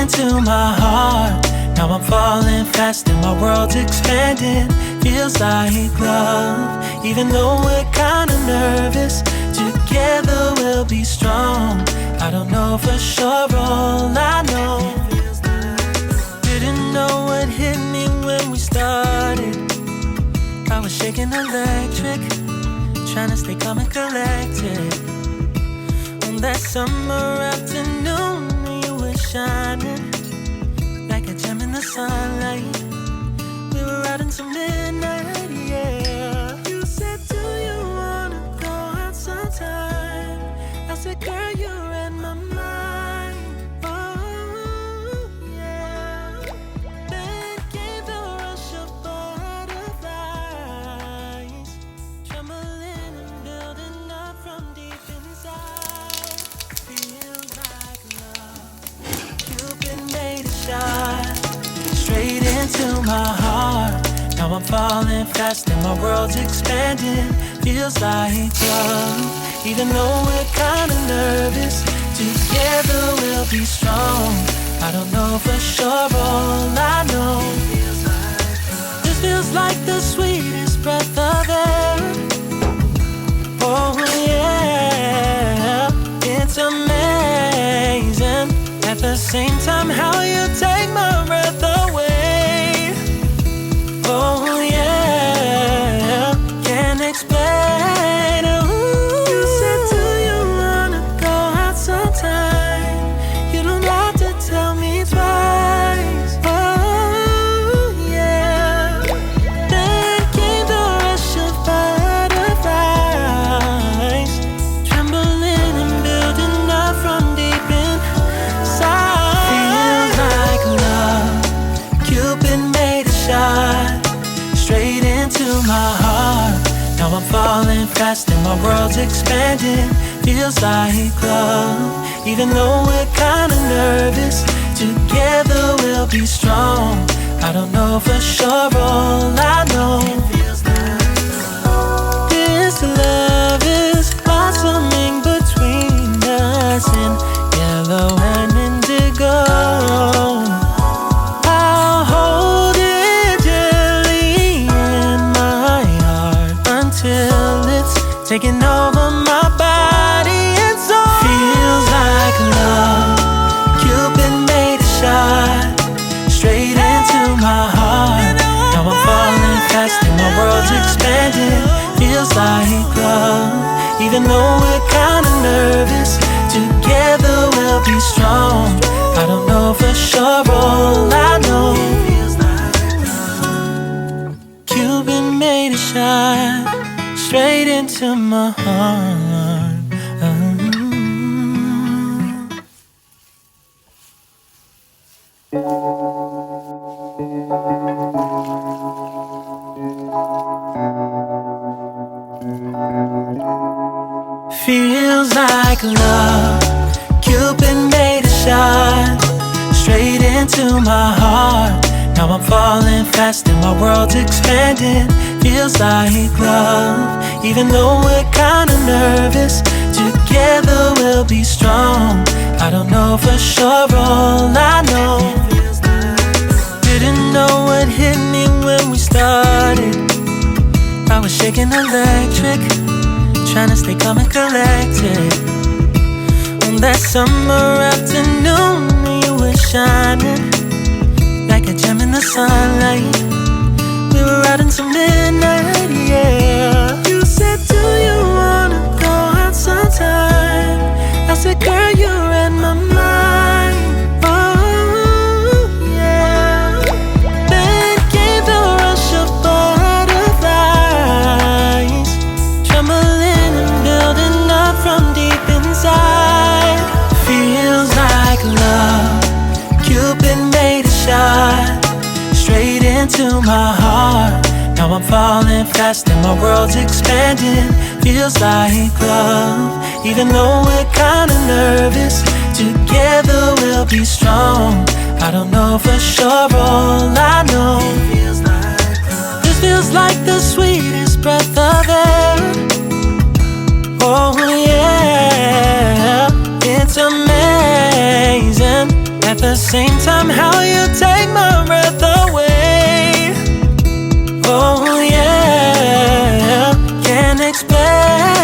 into my heart. Now I'm falling fast and my world's expanding. Feels like love, even though we're kinda nervous. Together we'll be strong. I don't know for sure, all I know. Didn't know what hit me when we started. I was shaking electric, trying to stay calm and collected. On that summer afternoon, you were shining like a gem in the sunlight. We were out until midnight, yeah. You said, do you wanna go out sometime? I said, girl, you read my mind. Oh, yeah. Then came the rush of butterflies, trembling and building up from deep inside. Feels like love. Cupid made a shot straight into my heart. Now I'm falling fast and my world's expanding. Feels like love, even though we're kinda nervous. Together we'll be strong. I don't know for sure, all I know. This feels like the sweetest breath of air. Oh yeah, it's amazing. At the same time, how you take my breath away. Oh yeah, can't explain. Ooh. You said, do you wanna go out sometime? You don't have to tell me twice. Oh yeah. Then came the rush of butterflies, trembling and building up from deep inside. Feels like love. Cupid made a shot straight into my heart. Now I'm falling fast and my world's expanding. Feels like love, even though we're kinda nervous. Together we'll be strong. I don't know for sure, all I know. This love is blossoming between us in yellow and indigo. I'll hold it gently in my heart until it's taking over my body and soul. Feels like love. Cupid made a shot straight into my heart. Now I'm falling fast and my world's expanding. Feels like love, even though we're kinda nervous. Together we'll be strong. I don't know for sure, all I know. Cupid made a shot straight into my heart. Feels like love. Cupid made a shot straight into my heart. Now I'm falling fast and my world's expanding. Feels like love, even though we're kinda nervous. Together we'll be strong. I don't know for sure, all I know. Didn't know what hit me when we started. I was shaking electric, trying to stay calm and collected. On that summer afternoon, you were shining like a gem in the sunlight. We were out until midnight, yeah. You said, do you wanna go out sometime? I said, girl, you read my mind. Oh yeah. Then came the rush of butterflies, trembling and building up from deep inside. Feels like love. Cupid made a shot straight into my heart. Now I'm falling fast and my world's expanding. Feels like love, even though we're kinda nervous. Together we'll be strong. I don't know for sure, all I know. This feels like the sweetest breath of air. Oh yeah, it's amazing. At the same time, how you take my breath away. Oh yeah, can't explain.